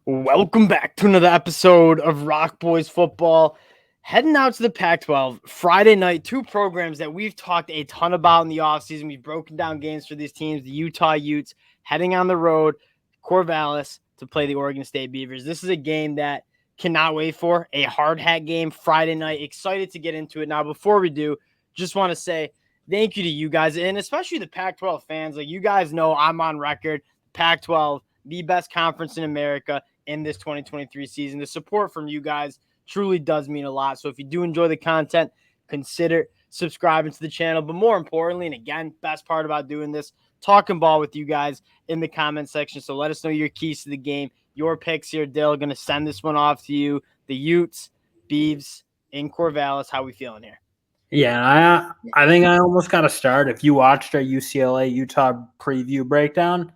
Welcome back to another episode of Rock Boys Football. Heading out to the Pac-12 Friday night, two programs that we've talked a ton about in the offseason. We've broken down games for these teams, the Utah Utes heading on the road, Corvallis to play the Oregon State Beavers. This is a game that cannot wait for, a hard hat game Friday night. Excited to get into it. Now, before we do, just want to say thank you to you guys, and especially the Pac-12 fans. Like, you guys know I'm on record, Pac-12, the best conference in America in this 2023 season. The support from you guys truly does mean a lot. So if you do enjoy the content, consider subscribing to the channel. But more importantly, and again, best part about doing this, talking ball with you guys in the comment section. So let us know your keys to the game, your picks here. Dill, going to send this one off to you. The Utes, Beavs, in Corvallis. How we feeling here? Yeah, I think I almost got to start. If you watched our UCLA Utah preview breakdown,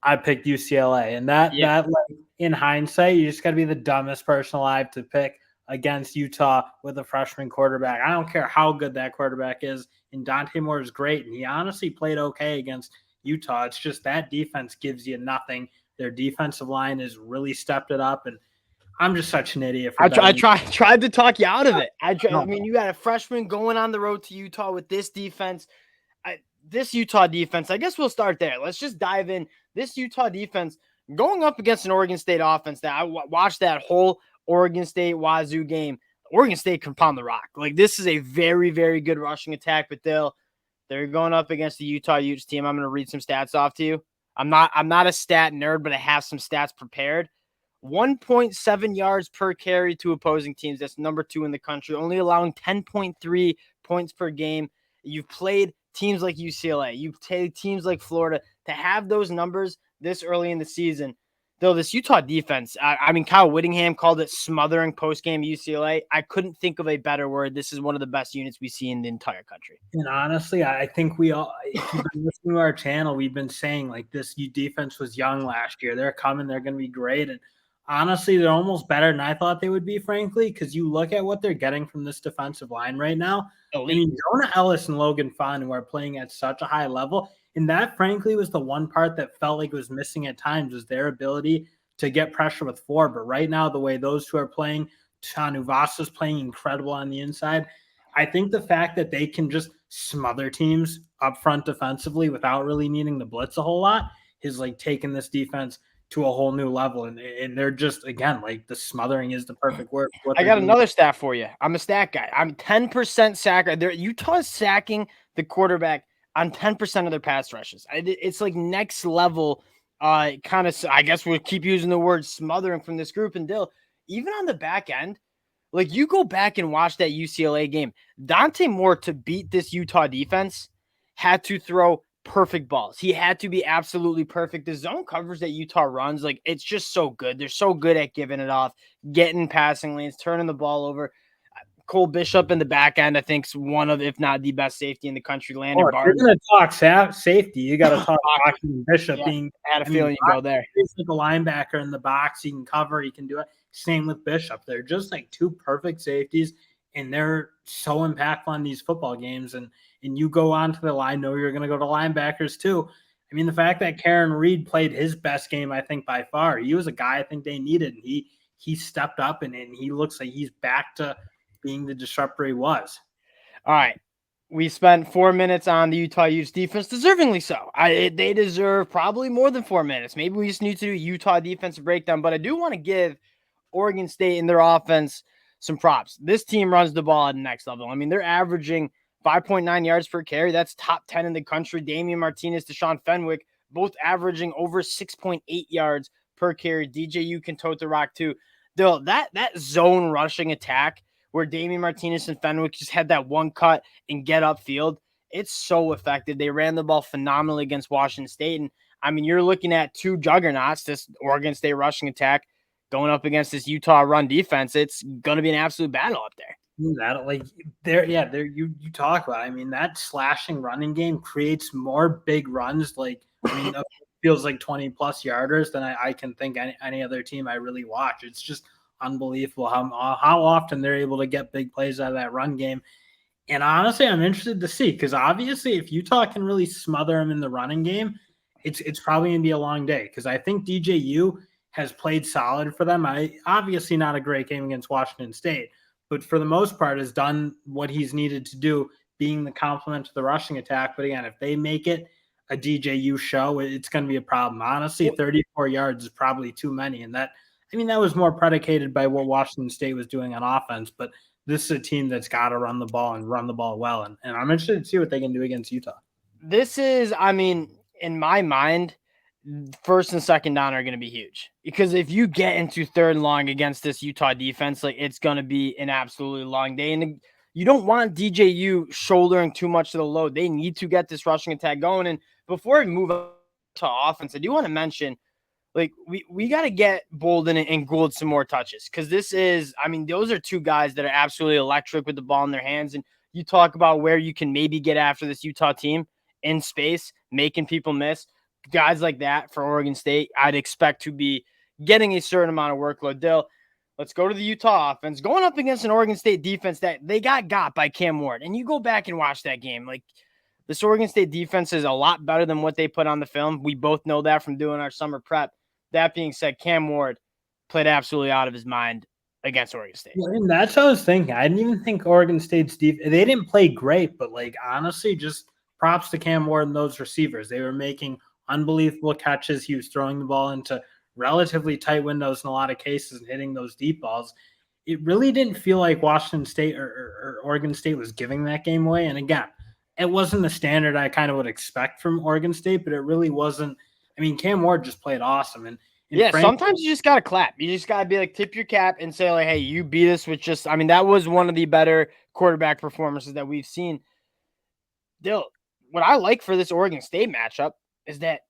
I picked UCLA, and that like, in hindsight, you just got to be the dumbest person alive to pick against Utah with a freshman quarterback. I don't care how good that quarterback is, and Dante Moore is great, and he honestly played okay against Utah. It's just that defense gives you nothing. Their defensive line has really stepped it up, and I'm just such an idiot. I tried to talk you out of it. I mean, you got a freshman going on the road to Utah with this defense. This Utah defense, I guess we'll start there. Let's just dive in. This Utah defense going up against an Oregon State offense that I watched that whole Oregon State Wazoo game. Oregon State can pound the rock. Like, this is a very, very good rushing attack, but they're going up against the Utah Utes team. I'm going to read some stats off to you. I'm not a stat nerd, but I have some stats prepared. 1.7 yards per carry to opposing teams. That's number 2 in the country, only allowing 10.3 points per game. You've played teams like UCLA, you've played teams like Florida. To have those numbers this early in the season, though, this Utah defense, I mean, Kyle Whittingham called it smothering post-game UCLA. I couldn't think of a better word. This is one of the best units we see in the entire country. And honestly, I think we all, if you've been listening to our channel, we've been saying, like, this defense was young last year. They're coming. They're going to be great. And honestly, they're almost better than I thought they would be, frankly, because you look at what they're getting from this defensive line right now. Elite. I mean, Jonah Ellis and Logan Fun, who are playing at such a high level. And that, frankly, was the one part that felt like it was missing at times, was their ability to get pressure with 4. But right now, the way those two are playing, Tuanuvasa's playing incredible on the inside. I think the fact that they can just smother teams up front defensively without really needing to blitz a whole lot is like taking this defense to a whole new level. And they're just, again, like, the smothering is the perfect word. I got another stat for you. I'm a stat guy. I'm 10% sack. Utah's sacking the quarterback on 10% of their pass rushes. It's like next level, kind of, I guess we'll keep using the word smothering from this group. And Dill, even on the back end, like, you go back and watch that UCLA game, Dante Moore, to beat this Utah defense, had to throw perfect balls. He had to be absolutely perfect. The zone coverage that Utah runs, like, it's just so good. They're so good at giving it off, getting passing lanes, turning the ball over. Cole Bishop in the back end, I think, is one of, if not the best safety in the country. Landon Barnes. If you're going to talk safety, you got to talk Bishop. Yeah, I had a feeling you go there. He's like a linebacker in the box. He can cover. He can do it. Same with Bishop. They're just like two perfect safeties, and they're so impactful on these football games. And you go on to the line, know you're going to go to linebackers too. I mean, the fact that Karen Reed played his best game, I think, by far. He was a guy I think they needed. And he stepped up, and he looks like he's back to being the disruptor he was. All right. We spent 4 minutes on the Utah Utes defense, deservingly so. They deserve probably more than 4 minutes. Maybe we just need to do a Utah defensive breakdown, but I do want to give Oregon State and their offense some props. This team runs the ball at the next level. I mean, they're averaging 5.9 yards per carry. That's top 10 in the country. Damian Martinez, Deshaun Fenwick, both averaging over 6.8 yards per carry. DJU can tote the rock too. Though that zone rushing attack where Damian Martinez and Fenwick just had that one cut and get upfield, it's so effective. They ran the ball phenomenally against Washington State. And, I mean, you're looking at two juggernauts, this Oregon State rushing attack going up against this Utah run defense. It's going to be an absolute battle up there. That, like, you talk about, I mean, that slashing running game creates more big runs. Like, I mean, it feels like 20-plus yarders than I can think any other team I really watch. It's just unbelievable how often they're able to get big plays out of that run game. And honestly, I'm interested to see, because obviously if Utah can really smother them in the running game, it's probably going to be a long day, because I think DJU has played solid for them. Obviously not a great game against Washington State, but for the most part has done what he's needed to do, being the complement to the rushing attack. But again, if they make it a DJU show, it's going to be a problem. Honestly, 34 yards is probably too many. And that was more predicated by what Washington State was doing on offense. But this is a team that's got to run the ball and run the ball well. And I'm interested to see what they can do against Utah. This is, in my mind, first and second down are going to be huge, because if you get into third and long against this Utah defense, like, it's going to be an absolutely long day. And you don't want DJU shouldering too much of the load. They need to get this rushing attack going. And before we move on to offense, I do want to mention, like, we got to get Bolden and Gould some more touches, because this is, those are two guys that are absolutely electric with the ball in their hands. And you talk about where you can maybe get after this Utah team in space, making people miss. Guys like that for Oregon State, I'd expect to be getting a certain amount of workload. Dill, let's go to the Utah offense going up against an Oregon State defense that they got by Cam Ward. And you go back and watch that game, like, this Oregon State defense is a lot better than what they put on the film. We both know that from doing our summer prep. That being said, Cam Ward played absolutely out of his mind against Oregon State. Well, and that's what I was thinking. I didn't even think Oregon State's defense, they didn't play great, but, like, honestly, just props to Cam Ward and those receivers. They were making unbelievable catches. He was throwing the ball into relatively tight windows in a lot of cases and hitting those deep balls. It really didn't feel like Washington State or Oregon State was giving that game away. And again, it wasn't the standard I kind of would expect from Oregon State, but it really wasn't. Cam Ward just played awesome. And sometimes you just got to clap. You just got to be like, tip your cap and say, like, hey, you beat us with just, that was one of the better quarterback performances that we've seen. Dill, what I like for this Oregon State matchup is that,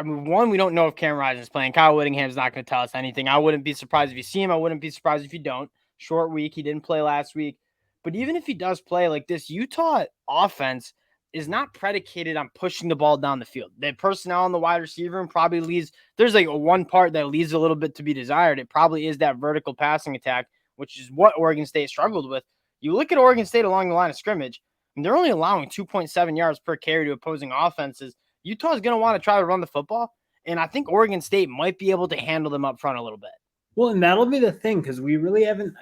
one, we don't know if Cam Rising is playing. Kyle Whittingham's not going to tell us anything. I wouldn't be surprised if you see him. I wouldn't be surprised if you don't. Short week. He didn't play last week. But even if he does play, like, this Utah offense is not predicated on pushing the ball down the field. The personnel on the wide receiver room probably leaves, there's like one part that leaves a little bit to be desired. It probably is that vertical passing attack, which is what Oregon State struggled with. You look at Oregon State along the line of scrimmage, and they're only allowing 2.7 yards per carry to opposing offenses. Utah is going to want to try to run the football, and I think Oregon State might be able to handle them up front a little bit. Well, and that'll be the thing, because we really haven't.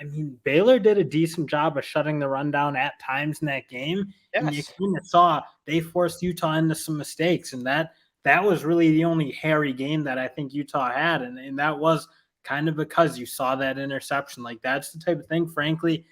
Baylor did a decent job of shutting the run down at times in that game. Yes. And you kind of saw they forced Utah into some mistakes, and that was really the only hairy game that I think Utah had, and that was kind of because you saw that interception. Like, that's the type of thing, frankly,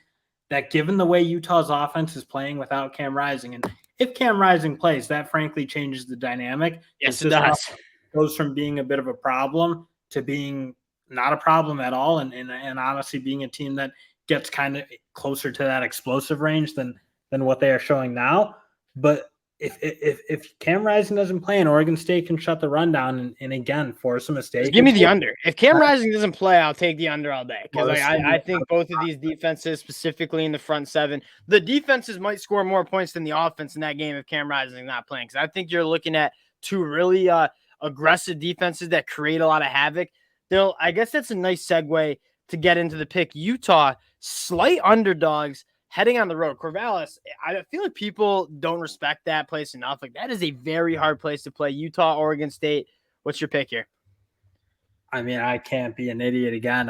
that given the way Utah's offense is playing without Cam Rising, and if Cam Rising plays, that frankly changes the dynamic. Yes, it does. Goes from being a bit of a problem to being not a problem at all, and honestly being a team that gets kind of closer to that explosive range than what they are showing now. But if Cam Rising doesn't play and Oregon State can shut the run down and again force a mistake, just give me the under. If Cam Rising doesn't play, I'll take the under all day, because I think both of these defenses, specifically in the front seven, the defenses might score more points than the offense in that game if Cam Rising is not playing. Because I think you're looking at two really aggressive defenses that create a lot of havoc. I guess that's a nice segue to get into the pick. Utah, slight underdogs heading on the road. Corvallis, I feel like people don't respect that place enough. Like, that is a very hard place to play. Utah, Oregon State. What's your pick here? I can't be an idiot again.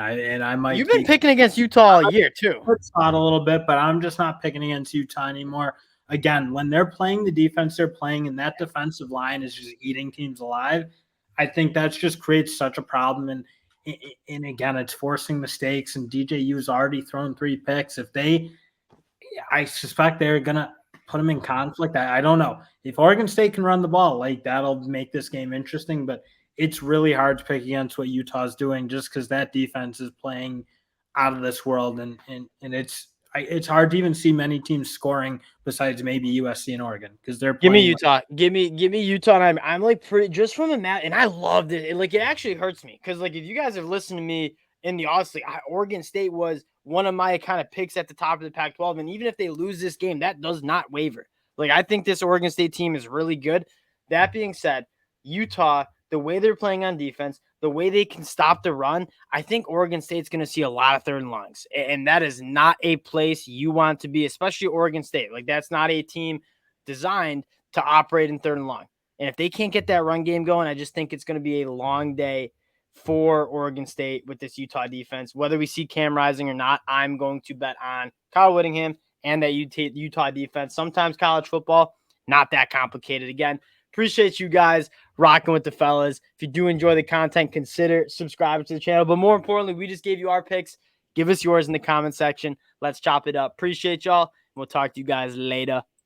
You've been picking against Utah all year too. It's not a little bit, but I'm just not picking against Utah anymore. Again, when they're playing the defense they're playing, and that defensive line is just eating teams alive, I think that's just creates such a problem. And again, it's forcing mistakes, and DJU's already thrown 3 picks. I suspect they're going to put them in conflict. I don't know. If Oregon State can run the ball, like, that'll make this game interesting, but it's really hard to pick against what Utah's doing just because that defense is playing out of this world. And it's hard to even see many teams scoring besides maybe USC and Oregon, because they're playing. Give me Utah. Give me Utah. And I'm like pretty just from the mat, and I loved it. Like, it actually hurts me because, like, if you guys have listened to me in the offseason, Oregon State was one of my kind of picks at the top of the Pac-12, and even if they lose this game, that does not waver. Like, I think this Oregon State team is really good. That being said, Utah, the way they're playing on defense, the way they can stop the run, I think Oregon State's going to see a lot of third and longs. And that is not a place you want to be, especially Oregon State. Like, that's not a team designed to operate in third and long. And if they can't get that run game going, I just think it's going to be a long day for Oregon State with this Utah defense. Whether we see Cam Rising or not, I'm going to bet on Kyle Whittingham and that Utah defense. Sometimes college football, not that complicated. Again, appreciate you guys rocking with the fellas. If you do enjoy the content, consider subscribing to the channel. But more importantly, we just gave you our picks. Give us yours in the comment section. Let's chop it up. Appreciate y'all. We'll talk to you guys later.